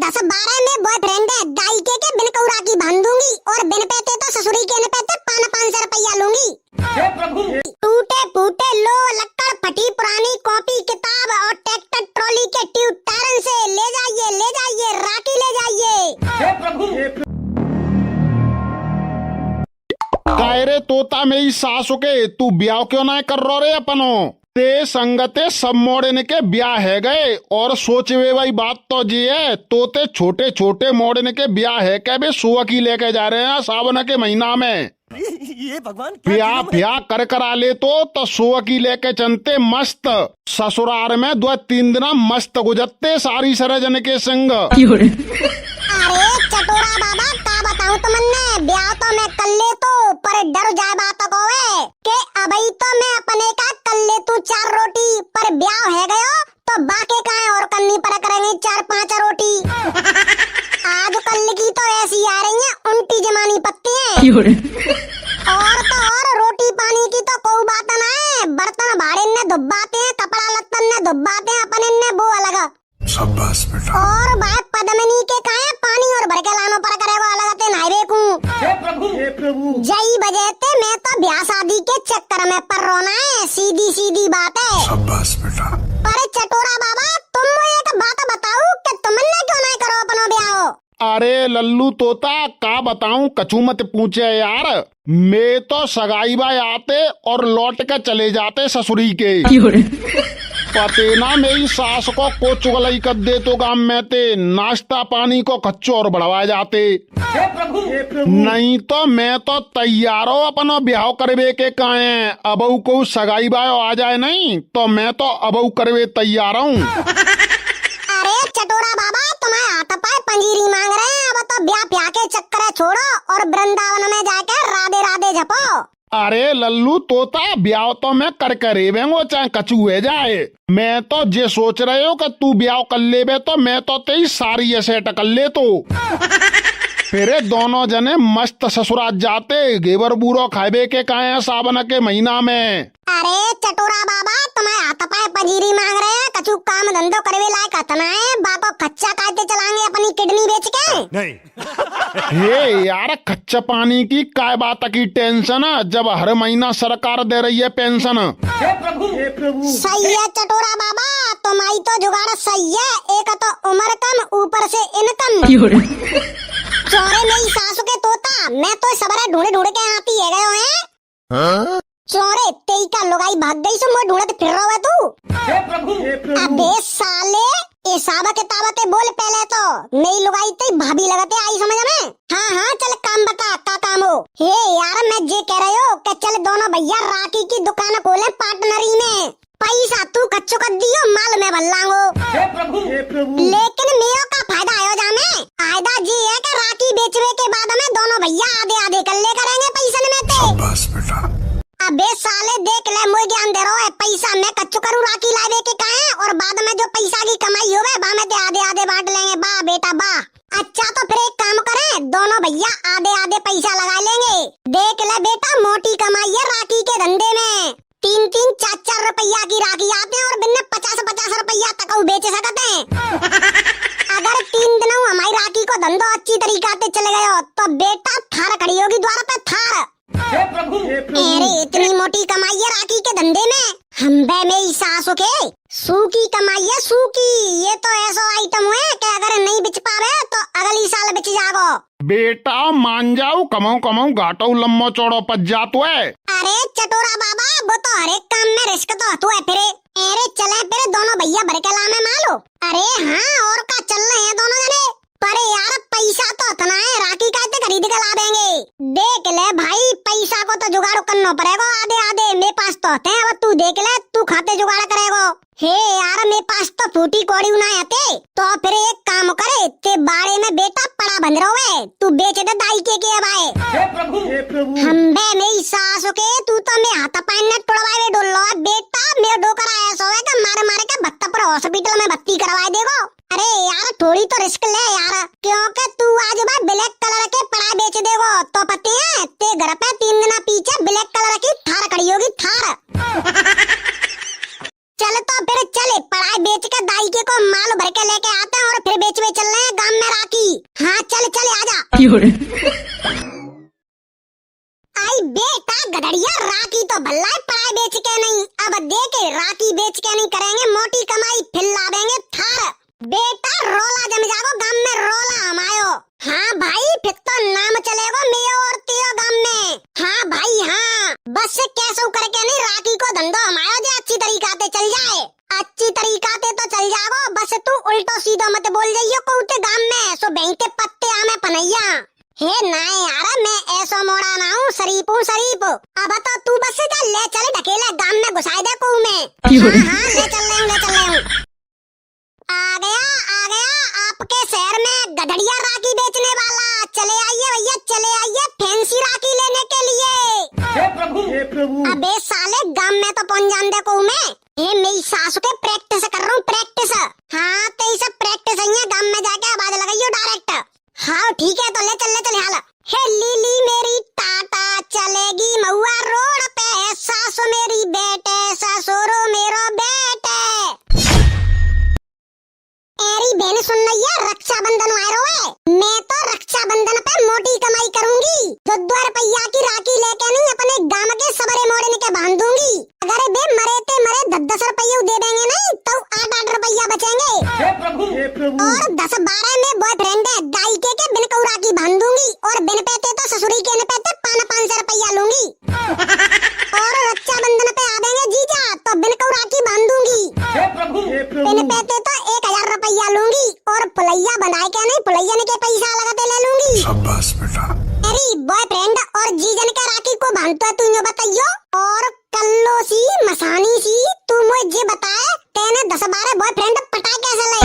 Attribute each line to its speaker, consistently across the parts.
Speaker 1: 10-12 में बॉयफ्रेंड है, दाइके के बिन कौरा की बांध दूंगी और बिन पैते तो ससुरी के न पैते 500 रुपया लूंगी।
Speaker 2: हे प्रभु,
Speaker 1: टूटे फूटे लो लक्कड़ फटी पुरानी कॉपी किताब और ट्रैक्टर ट्रॉली के ट्यूब टायरन से ले जाइए राखी ले जाइए।
Speaker 2: हे प्रभु।
Speaker 3: कायरे तोता मेरी सासु के तू ब्याह क्यों ना कर रो रे अपनो ते संगते सब मोड़ने के ब्याह है गए और सोचवे भाई बात तो जी है तोते छोटे छोटे मोड़ने के ब्याह है क्या बे सुआ की लेके जा रहे हैं सावन के महीना में
Speaker 4: ये भगवान
Speaker 3: ब्याह ब्याह कर करा ले तो सुआ की लेके चलते मस्त ससुराल में 2-3 दिन मस्त गुजरते सारी सरजन के संग।
Speaker 1: अरे चटोरा बाबा का बताऊं तुमने ब्याह तो मैं कर ले तो पर डर जाए बात को है कि अभी तो मैं अपने का कर ले तू 4 रोटी पर ब्याह है गयो तो बाकी का और करनी पर करेंगे 4-5 रोटी। आज कल की तो ऐसी आ रही है उल्टी जमानी पत्ती है और तो और रोटी पानी की तो कोई बात ना है, बर्तन भाड़े ने धुब्बाते हैं कपड़ा लत्तन ने धुब्बाते हैं अपने ने वो अलग
Speaker 5: शाबाश बेटा।
Speaker 1: और भाई पद्मिनी के काहे पानी और भर के लानो पर करेगो अलग ते नाइबे को।
Speaker 2: हे प्रभु, हे प्रभु।
Speaker 1: जई बजेते मैं तो ब्याह शादी के चक्कर में पर रोना है, सीधी सीधी बात है।
Speaker 5: शाबाश बेटा।
Speaker 1: पर चटोरा बाबा तुम मुझे एक बात बताओ कि तुमने क्यों नहीं करो अपनो ब्याह।
Speaker 3: अरे लल्लू तोता का बताऊं कछु मत पूछे यार, मैं तो सगाई बाई आते और लौट के चले जाते ससुरी के पते ना मेरी सास को चुगलई कर दे तो गांव में ते नाश्ता पानी को खच्चो और बढ़वा जाते।
Speaker 2: हे प्रभु, हे प्रभु।
Speaker 3: नहीं तो मैं तो तैयार हो अपना ब्याह करवे के काहे अबऊ को सगाई बायो आ जाए नहीं तो मैं तो अबऊ करवे तैयार हूँ।
Speaker 1: अरे चटोरा बाबा तुम्हारे हाथ पाए पंजीरी मांग रहे हैं, अब तो ब्याह प्याह के चक्कर छोड़ो और वृंदावन में जाकर राधे राधे जपो।
Speaker 3: अरे लल्लू तोता ब्याह तो मैं कर करेवेंगो चाहे कछु हो जाए, मैं तो जे सोच रहे हो कि तू ब्याह कर लेबे तो मैं तो तेरी सारी सेट कर ले तो फिर दोनों जने मस्त ससुराल जाते घेवर बूरो खाबे के काहे सावन के महीना में।
Speaker 1: अरे चटोरा बाबा तुम्हारे हाथ पाए पंजीरी मांग रहे हैं, कछु काम धंधो करवे लायक हतना है, बाको कच्चा काटे चलाएंगे अपनी किडनी बेच के।
Speaker 4: नहीं
Speaker 3: हे यार कच्चा पानी की काय बात की टेंशन है जब हर महीना सरकार दे रही है पेंशन।
Speaker 2: हे प्रभु, हे प्रभु।
Speaker 1: सही है चटोरा बाबा तुम्हारी तो जुगाड़ सही है, एक तो उम्र कम ऊपर से इनकम। चोरे मेरी सासू के तोता मैं तो सबरे ढूंढे ढूंढ के आती है गयो है। चोरे तेई का लुगाई भाग गई सो मैं ढूंढत फिर रहा है तू।
Speaker 2: हे प्रभु, हे प्रभु।
Speaker 1: अबे साले हिसाब किताबते बोल पहले तो मेरी लुगाई तेई भाभी लगते आई समझ में। हाँ चल काम बता का काम हो। हे यार मैं जे कह रहे हो कि चल दोनों भैया राखी की दुकान खोले पार्टनरी में, पैसा तू कच्चो कर दियो माल में भल्लांगो।
Speaker 2: हे प्रभु, हे प्रभु।
Speaker 1: लेकिन मेयो का फायदा आयो जामे फायदा जी है कि राखी बेचवे के बाद में दोनों भैया आधे आधे कर ले करेंगे पैसा में ते।
Speaker 5: शाबाश बेटा।
Speaker 1: अबे साले देख ले मुझे ज्ञान दे रहा है, पैसा मैं कच्चू करूँ राखी लावे के काहे और बाद में जो पैसा की कमाई होवे बा में ते आधे आधे बांट लेंगे। बा बेटा बा। अच्छा तो फिर एक काम करें दोनों भैया आधे आधे पैसा लगा लेंगे। देख ले बेटा मोटी कमाई है राखी के धंधे में, 3-3, 4-4 रुपया की राखी आते हैं और बिन 50-50 रुपया तक बेच सकते हैं। अगर 3 दिनों हमारी राखी को धंधो अच्छी तरीका से चले गए तो बेटा थार खड़ी होगी द्वार पे थार।
Speaker 2: हे प्रभु, हे प्रभु।
Speaker 1: अरे इतनी मोटी कमाई है राखी के धंधे में, हम बे मेरी सासू के सूखी कमाई है सूखी। ये तो ऐसा आइटम है कि अगर नहीं बिच पावे तो अगली साल बिच जागो।
Speaker 3: बेटा मान जाओ कमाऊ घाटो लम्बो चौड़ो पच जातो है।
Speaker 1: अरे चटोरा बाबा वो तो हर एक काम में रिस्क तो हतु है फिरे। अरे चले फिर दोनों भैया भर के लामे मालो। अरे हाँ और का चल रहे हैं दोनों जने, पर यार पैसा तो इतना है राखी का खरीद के ला देंगे। देख ले भाई पैसा को तो जुगाड़ करना पड़ेगा आधे आधे, मेरे पास तो होते हैं, अब तू देख ले तू खाते जुगाड़ करेगो। हे यार मेरे पास तो फूटी कौड़ी ना आते तो फिर एक काम करे ते बाड़े में बेटा पड़ा बंद रहो है, तू बेच दे दाई के अब आए।
Speaker 2: हे प्रभु, हे प्रभु।
Speaker 1: हम बे मेरी सासू के तू तो मैं हाथ पाइन ने टुड़वाए डोल लो बेटा मेरे डोकर आया सो है कि मारे के भत्ता पर हॉस्पिटल में भर्ती करवाए देगो। अरे यार थोड़ी तो रिस्क ले यार, क्योंकि तू आज भाई ब्लैक कलर के पढ़ाई बेच देगो तो पति है ते घर पे 3 दिन पीछे ब्लैक कलर की थार खड़ी होगी थार। चल तो फिर चले पढ़ाई बेच के दाई के को माल भर के लेके आते हैं और फिर बेच चल रहे हैं गांव आई बेटा गधड़िया, राखी तो भल्ला है पढ़ाई बेच के नहीं, अब देख राखी बेच के नहीं करेंगे मोटी कमाई, फिर लावेंगे थार। बेटा रोला जम जागो गांव में, रोला हमायो। हाँ भाई फिर तो नाम चलेगा मेरे और तेरे गांव में। हाँ भाई हाँ, बस से कैसे करके नहीं राखी को धंधो हमायो जो अच्छी तरीका से चल जाए। अच्छी तरीका से तो चल जाओ, बस तू उल्टो सीधो मत बोल जाइयो कोते गांव में, सो बेंते पत्ते आमे पनैया। हे नाय यार, मैं ऐसा मोड़ा ना हूँ, शरीफ हूँ शरीफ। अब तो तू बस जा, ले चल ढकेले गांव में घुसाई दे को में। हाँ ले चल रहे हूँ। आ गया आपके शहर में गधड़िया राखी बेचने वाला। चले आइए भैया, चले आइए फैंसी राखी लेने के लिए।
Speaker 2: हे प्रभु, हे प्रभु।
Speaker 1: अबे साले गांव में तो पहुंच जान दे को मैं। ये मेरी सासू के प्रैक्टिस कर रहा हूँ, प्रैक्टिस। हाँ तो ये सब प्रैक्टिस है, गांव में जाके आवाज लगाइयो डायरेक्ट। हाँ ठीक है, तो ले चल हाल। हे लीली मेरी टाटा चलेगी महुआ रोड पे, सासू मेरी बेटे ससुरो मेरो बेटे। एरी बहन सुन रही है, रक्षाबंधन आ रहा है, मैं तो रक्षाबंधन पे मोटी कमाई करूंगी। 2 रुपया की राखी लेके नहीं अपने गांव के सबरे मोड़ने के बांधूंगी। अगर बे मरे ते मरे 10 रुपये दे देंगे नहीं तो 8 रुपया बचेंगे।
Speaker 2: हे प्रभु, हे प्रभु।
Speaker 1: और 10-12 में बॉयफ्रेंड है, गाय के बिन कौ राखी बांधूंगी, और बिन पेते तो ससुरी के न पेते 500 रुपया लूंगी। और रक्षाबंधन पे आवेंगे जीजा तो बिन कौ राखी बांधूंगी।
Speaker 2: हे प्रभु, हे प्रभु।
Speaker 1: बिन पेते तो 1000 रुपया लूंगी, और पुलैया बनाए क्या नहीं, पुलैया के पैसा लगाते ले लूंगी।
Speaker 5: शाबाश बेटा।
Speaker 1: मेरी बॉयफ्रेंड और जीजन के राखी को बांधता तू यो बताइयो। और कल्लो सी मसानी सी तू मुझे बताए, तेने 10-12 बॉयफ्रेंड पटा कैसे ले?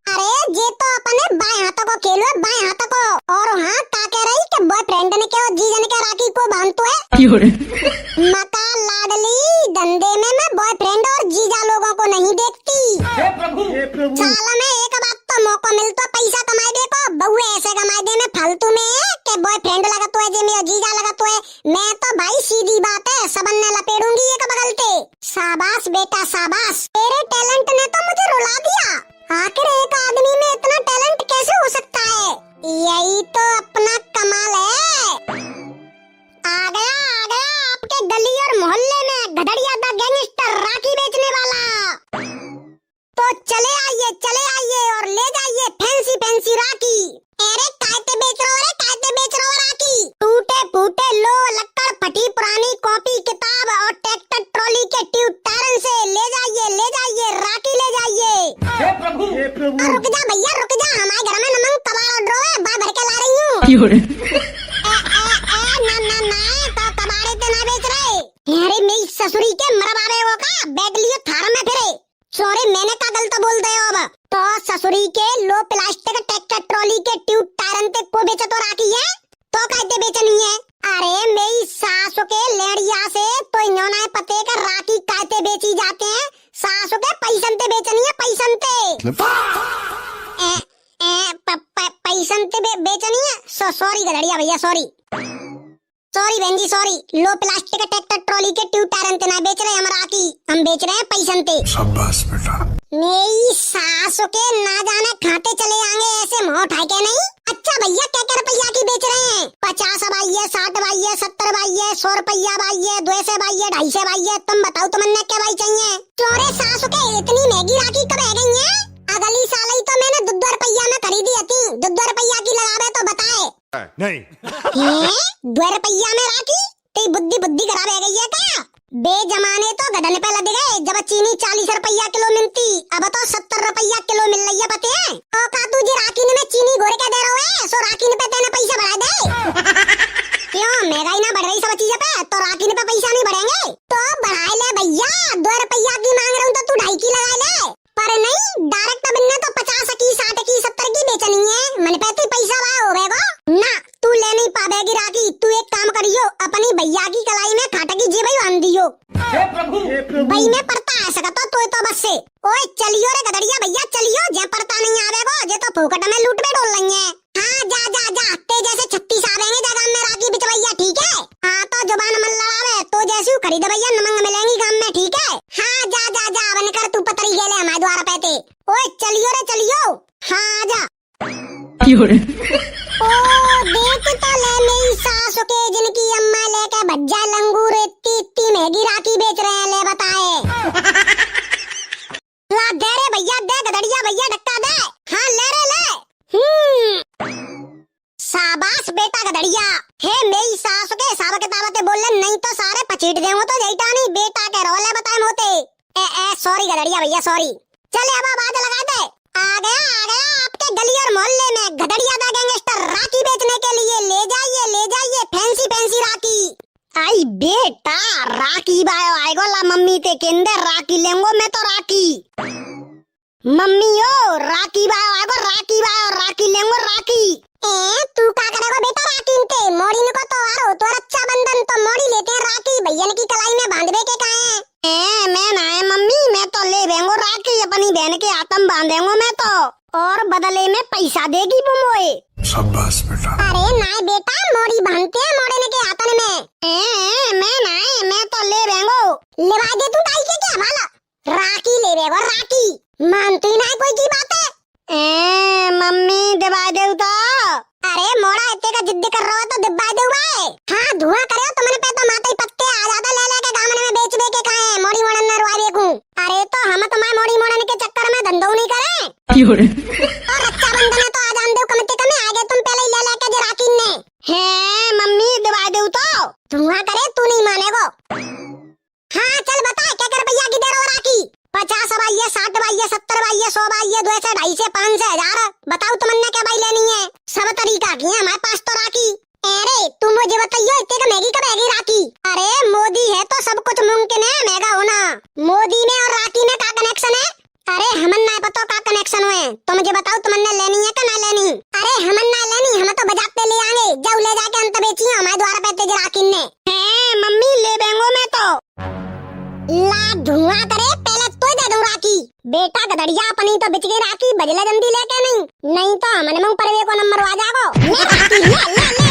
Speaker 1: अरे जे तो अपने बाएं हाथ को खेलो, बाएं हाथ को। और हाँ का कह रही कि बॉयफ्रेंड ने के और जीजन के राखी को बांधतो है। मका लाडली धंधे में मैं बॉयफ्रेंड और जीजा लोगों को नहीं देखती।
Speaker 2: हे प्रभु, हे प्रभु।
Speaker 1: साल में एक बात तो मौका मिलता पैसा कमाए दे को, बहुए ऐसे कमाए दे में फालतू में के बॉयफ्रेंड लगा तो है, जे मेरा जीजा लगा तो है। मैं तो भाई सीधी बात है, सबन ने लपेड़ूंगी एक बगलते। शाबाश बेटा शाबाश, तेरे टैलेंट ने तो मुझे रुला दिया। आखिर एक आदमी में इतना टैलेंट कैसे हो सकता है? यही तो अपना कमाल है। आ गया आपके गली और मोहल्ले में गधड़िया दा गैंगस्टर राखी बेचने वाला। तो चले आइए और ले जाइए फैंसी राखी। अरे कायते बेच रहे हो राखी? टूटे फूटे लो लक्कड़ फटी पुरानी कॉपी किताब और ट्रैक्टर ट्रॉली के ट्यूब टायरन से ले जाइए राखी ले जाइए।
Speaker 2: हे प्रभु, हे प्रभु।
Speaker 1: रुक जा भैया रुक जा, हमारे घर में नमक कबाड़ ऑर्डर है, बा भर के ला रही हूँ। ना तो कबाड़े ते ना बेच रहे। अरे मेरी ससुरी के मरवावे हो का बैग लियो थार में फिरे। सॉरी मैंने का गलत बोल दे अब। तो ससुरी के लो प्लास्टिक ट्रैक्टर ट्रॉली के ट्यूब टायरन ते को बेचे तो राखी है, तो कहते बेचनी है। अरे मेरी सासु के लेड़िया से तो इन्होंने पते का राखी कहते बेची जाते हैं, सासु के पैसन ते बेचनी है, पैसन ते पैसन ते बेचनी है। सॉरी गधड़िया भैया, सॉरी बहन जी सॉरी। लो प्लास्टिक ट्रैक्टर ट्रॉली के ट्यूब टायरन ते ना बेच रहे हम राखी, हम बेच रहे हैं पैसन ते।
Speaker 5: शाबाश बेटा।
Speaker 1: मेरी सासु के ना जाने खाते चले आएंगे ऐसे मुंह उठाए के नहीं। अच्छा भैया क्या रुपया की बेच रहे हैं? 50 भाई है, 60 भाई है, 70 भाई है, 100 रुपया भाई है, 200 भाई है, 250 भाई है। तुम बताओ तुमने क्या भाई चाहिए? चोरे सासु के इतनी महंगी राखी कब आ गई है? अगली साल ही तो मैंने 2 रुपया में खरीदी थी। 2 रुपया की लगावे तो बताए
Speaker 5: नहीं।
Speaker 1: 2 रुपया में राखी? तेरी बुद्धि खराब है गई है क्या? बेजमाने तो गधन पे लद गए जब चीनी 40 रुपया किलो मिलती, अब तो 70 रुपया किलो मिल रही है पते हैं। ओ का तुझे राखी में चीनी घोर के दे रहा है, सो राखी पे तेने पैसा बढ़ा दे। क्यों महंगाई ना बढ़ रही सब चीजें पे, तो राखी पे पैसा नहीं बढ़ेंगे? तो बढ़ा ले भैया, 2 रुपया की मांग रहा हूँ तो तू 2.5 की लगा ले। पर नहीं डायरेक्ट बिन्ने तो 50 की 60 की 70 की बेचनी है, मन पे तो पैसा वाया होगा ना। तू ले नहीं पावेगी राखी, तू एक काम करियो अपनी भैया की कलाई में खाटा की जेब बांध दियो।
Speaker 2: हे प्रभु, हे प्रभु।
Speaker 1: भाई में पड़ता है सकता तो बस से। ओए चलियो रे गधड़िया भैया चलियो, जे पड़ता नहीं आवेगो जे तो फोकट में लूट पे डोल लेंगे। हाँ जा ते जैसे 36 आवेंगे जगह में राखी बिचवैया, ठीक है? हाँ तो जुबान मन लड़ावे तो जैसे खरीद भैया नमंग मिलेंगी गांव में, ठीक है? हाँ जा बनकर तू पतरी गेले हमारे द्वारा पे। ओए चलियो रे चलियो, हाँ जा। ओ महंगी राखी बेच रहे हैं, ले बताए। ला दे रे भैया, दे गधड़िया भैया, धक्का दे। हाँ ले रे ले। शाबाश बेटा गधड़िया। हे मेरी सास के साब किताबते बोल ले, नहीं तो सारे पचीट देंगे तो जैटा नहीं बेटा के रोले बताए होते। ए सॉरी गधड़िया भैया सॉरी। चले अब आवाज लगा दे। आ गया आपके गली और मोहल्ले में गधड़िया दा गैंगस्टर राखी बेचने के लिए। ले जाइए फैंसी राखी। आई बेटा राखी बायो आएगो ला मम्मी ते केंदे राखी लेंगो मैं तो राखी। मम्मी ओ राखी बायो आएगो राखी लेंगो राखी। तू का करेगो बेटा राखी ते? मोड़ी को तो आरो तो रक्षाबंधन तो मोड़ी लेते हैं, राखी भैया की कलाई में बांधवे के काहे? मैं ना है मम्मी, मैं तो ले बेंगो राखी अपनी बहन के आतम बांधेंगो मैं तो, और बदले में पैसा देगी वो मोए।
Speaker 5: शाबाश बेटा।
Speaker 1: अरे ना बेटा मोड़ी बांधते हैं मोड़ने के आतन में। मैं तो ले बेंगो। लेवा दे तू दाई के क्या भाला? राखी ले बेगो राखी। मानती ना कोई की बात है? मम्मी दिवा दे तो। अरे मोड़ा इतने का जिद्द कर रहा हो तो दिवा दे भाई। हाँ धुआं करे तुमने पे तो माता ही पत्ते आ जाता ले लेके गामने में बेच के खाए मोड़ी मोड़न न रुआ देखूं। अरे तो हम तुम्हारे मोड़ी मोड़न के चक्कर में धंधो नहीं करे। और रक्षाबंधन है तो आ जान दो कम से कम आगे तुम पहले ही ले लेके जे राखी ने। है मम्मी दिवा दे तो। धुआं करे तू नहीं मानेगो। हाँ चल बता क्या कर भैया की दे रहा राखी? 50 बाइये 60 बाइये 70 बाइये 100 बाइये 200 250 500 1000 बताओ तुमने क्या बाई लेनी है? सब तरीका की है हमारे पास तो राखी। अरे तुम मुझे बताइए इतने का महंगी कब आएगी राखी? अरे मोदी है तो सब कुछ मुमकिन है महंगा होना। मोदी में और राखी में क्या कनेक्शन है? अरे हमन ना पता का कनेक्शन हुए तो मुझे बताओ तुमने लेनी है कि ना लेनी? अरे हमन ना लेनी, हम तो बाजार पे ले आएंगे, जाओ ले जाके अंत बेची हमारे द्वारा पे तेज राखी ने। मम्मी ले बेंगो मैं तो। ला धुआं करे पहले तो दे दूं राखी। बेटा गधड़िया अपनी तो बिच गई राखी, बजले जल्दी लेके नहीं तो हमने मुंह पर को नंबर आ जागो। ले राखी ले।